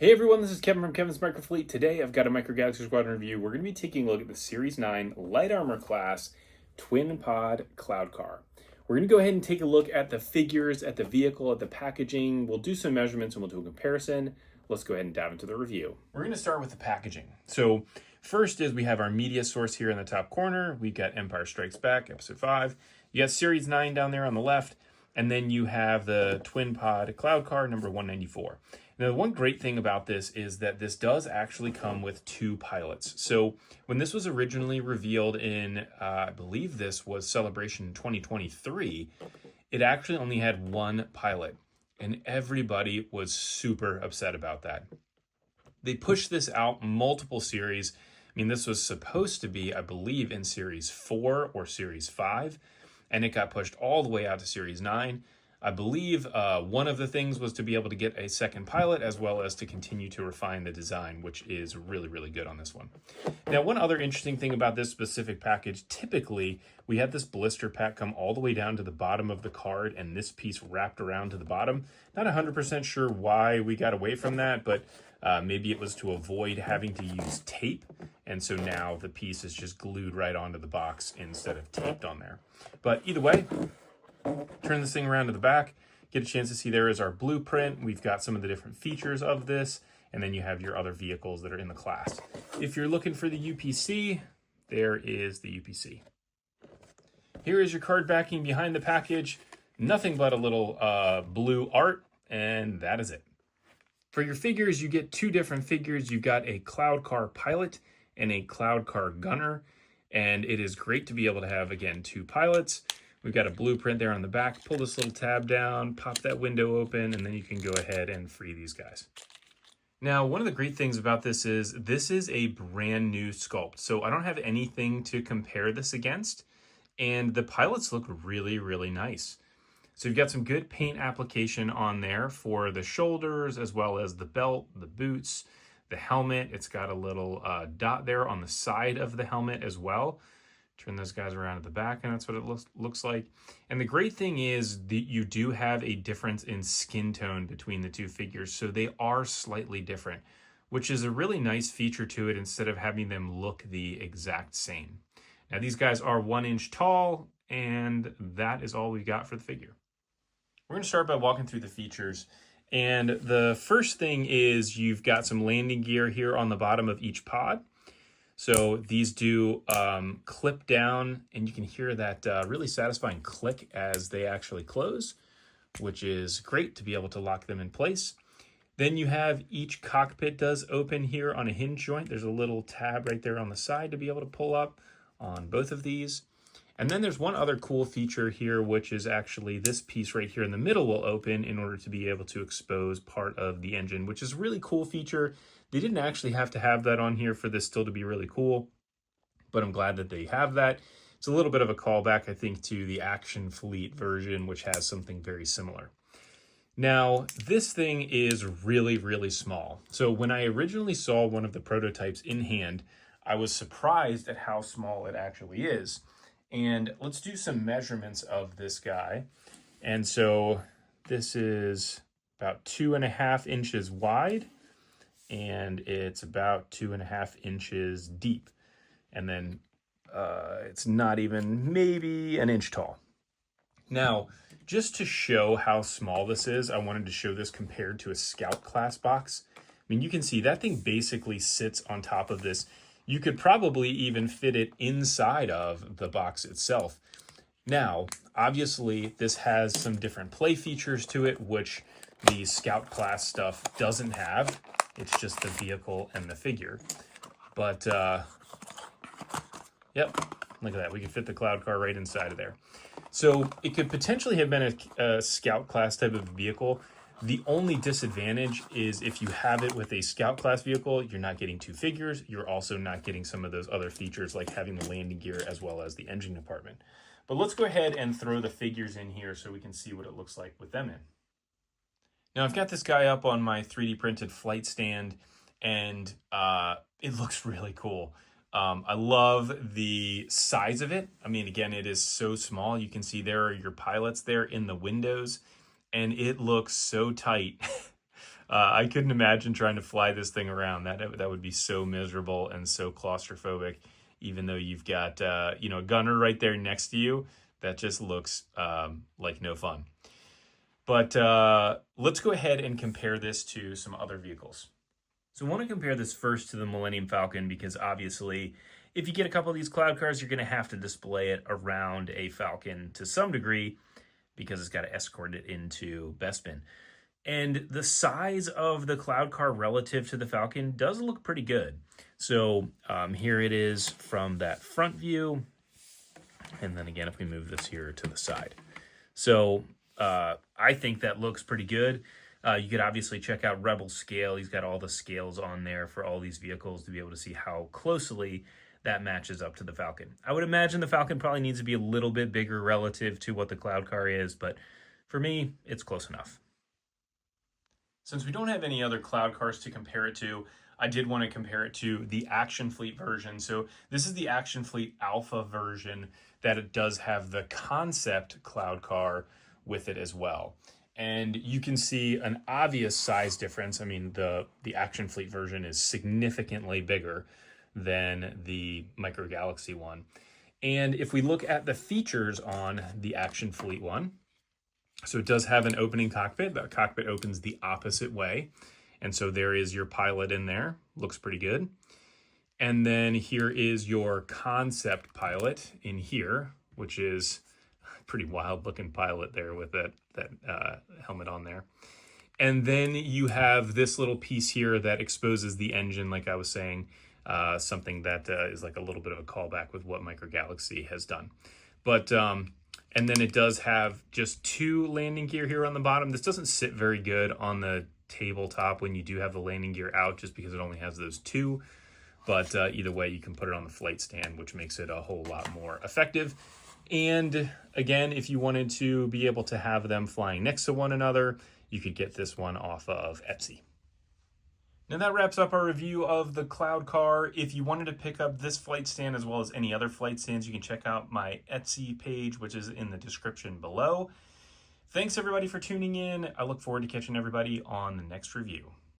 Hey everyone, this is Kevin from Kevin's Micro Fleet. Today I've got a Micro Galaxy Squadron review. We're going to be taking a look at the Series 9 Light Armor Class Twin Pod Cloud Car. We're going to go ahead and take a look at the figures, at the vehicle, at the packaging. We'll do some measurements and we'll do a comparison. Let's go ahead and dive into the review. We're going to start with the packaging. So first is we have our media source here in the top corner. We've got Empire Strikes Back, Episode 5. You got Series 9 down there on the left. And then you have the Twin Pod Cloud Car number 194. Now, one great thing about this is that this does actually come with two pilots. So when this was originally revealed in, I believe this was Celebration 2023, it actually only had one pilot. And everybody was super upset about that. They pushed this out multiple series. I mean, this was supposed to be, I believe, in Series 4 or Series 5. And it got pushed all the way out to Series 9. I believe one of the things was to be able to get a second pilot as well as to continue to refine the design, which is really, really good on this one. Now, one other interesting thing about this specific package, typically we had this blister pack come all the way down to the bottom of the card and this piece wrapped around to the bottom. Not 100% sure why we got away from that, but maybe it was to avoid having to use tape. And so now the piece is just glued right onto the box instead of taped on there. But either way, turn this thing around to the back, get a chance to see there is our blueprint. We've got some of the different features of this, and then you have your other vehicles that are in the class. If you're looking for the UPC, there is the UPC. Here is your card backing behind the package. Nothing but a little blue art, and that is it. For your figures, you get two different figures. You've got a Cloud Car pilot and a Cloud Car gunner, and it is great to be able to have, again, two pilots. We've got a blueprint there on the back. Pull this little tab down, pop that window open, and then you can go ahead and free these guys. Now, one of the great things about this is a brand new sculpt. So I don't have anything to compare this against, and the pilots look really, really nice. So you've got some good paint application on there for the shoulders, as well as the belt, the boots, the helmet. It's got a little dot there on the side of the helmet as well. Turn those guys around at the back, and that's what it looks like. And the great thing is that you do have a difference in skin tone between the two figures, so they are slightly different, which is a really nice feature to it instead of having them look the exact same. Now, these guys are 1 inch tall, and that is all we got for the figure. We're going to start by walking through the features. And the first thing is you've got some landing gear here on the bottom of each pod. So these do clip down, and you can hear that really satisfying click as they actually close, which is great to be able to lock them in place. Then you have each cockpit does open here on a hinge joint. There's a little tab right there on the side to be able to pull up on both of these. And then there's one other cool feature here, which is actually this piece right here in the middle will open in order to be able to expose part of the engine, which is a really cool feature. They didn't actually have to have that on here for this still to be really cool, but I'm glad that they have that. It's a little bit of a callback, I think, to the Action Fleet version, which has something very similar. Now, this thing is really, really small. So when I originally saw one of the prototypes in hand, I was surprised at how small it actually is. And let's do some measurements of this guy. And so this is about 2.5 inches wide, and it's about 2.5 inches deep. And then it's not even maybe an inch tall. Now, just to show how small this is, I wanted to show this compared to a Scout class box. I mean, you can see that thing basically sits on top of this. You could probably even fit it inside of the box itself. Now, obviously, this has some different play features to it, which the Scout class stuff doesn't have. It's just the vehicle and the figure. But, yep, look at that. We can fit the Cloud Car right inside of there. So it could potentially have been a Scout class type of vehicle. The only disadvantage is if you have it with a Scout class vehicle, you're not getting two figures. You're also not getting some of those other features like having the landing gear as well as the engine compartment. But let's go ahead and throw the figures in here so we can see what it looks like with them in. Now I've got this guy up on my 3D printed flight stand, and it looks really cool. I love the size of it. I mean, again, it is so small. You can see there are your pilots there in the windows, and it looks so tight. I couldn't imagine trying to fly this thing around. That would be so miserable and so claustrophobic. Even though you've got you know, a gunner right there next to you, that just looks like no fun. But let's go ahead and compare this to some other vehicles. So I want to compare this first to the Millennium Falcon because obviously if you get a couple of these cloud cars, you're going to have to display it around a Falcon to some degree because it's got to escort it into Bespin. And the size of the cloud car relative to the Falcon does look pretty good. So here it is from that front view. And then again, if we move this here to the side. So I think that looks pretty good. You could obviously check out Rebel Scale. He's got all the scales on there for all these vehicles to be able to see how closely that matches up to the Falcon. I would imagine the Falcon probably needs to be a little bit bigger relative to what the Cloud Car is, but for me, it's close enough. Since we don't have any other Cloud Cars to compare it to, I did want to compare it to the Action Fleet version. So this is the Action Fleet Alpha version that it does have the concept Cloud Car with it as well. And you can see an obvious size difference. I mean, the Action Fleet version is significantly bigger than the Micro Galaxy one. And if we look at the features on the Action Fleet one, so it does have an opening cockpit. That cockpit opens the opposite way. And so there is your pilot in there. Looks pretty good. And then here is your concept pilot in here, which is a pretty wild looking pilot there with that helmet on there. And then you have this little piece here that exposes the engine, like I was saying, something that is like a little bit of a callback with what Micro Galaxy has done. But and then it does have just 2 landing gear here on the bottom. This doesn't sit very good on the tabletop when you do have the landing gear out, just because it only has those 2. But either way, you can put it on the flight stand, which makes it a whole lot more effective. And again, if you wanted to be able to have them flying next to one another, you could get this one off of Etsy. Now that wraps up our review of the Cloud Car. If you wanted to pick up this flight stand as well as any other flight stands, you can check out my Etsy page, which is in the description below. Thanks everybody for tuning in. I look forward to catching everybody on the next review.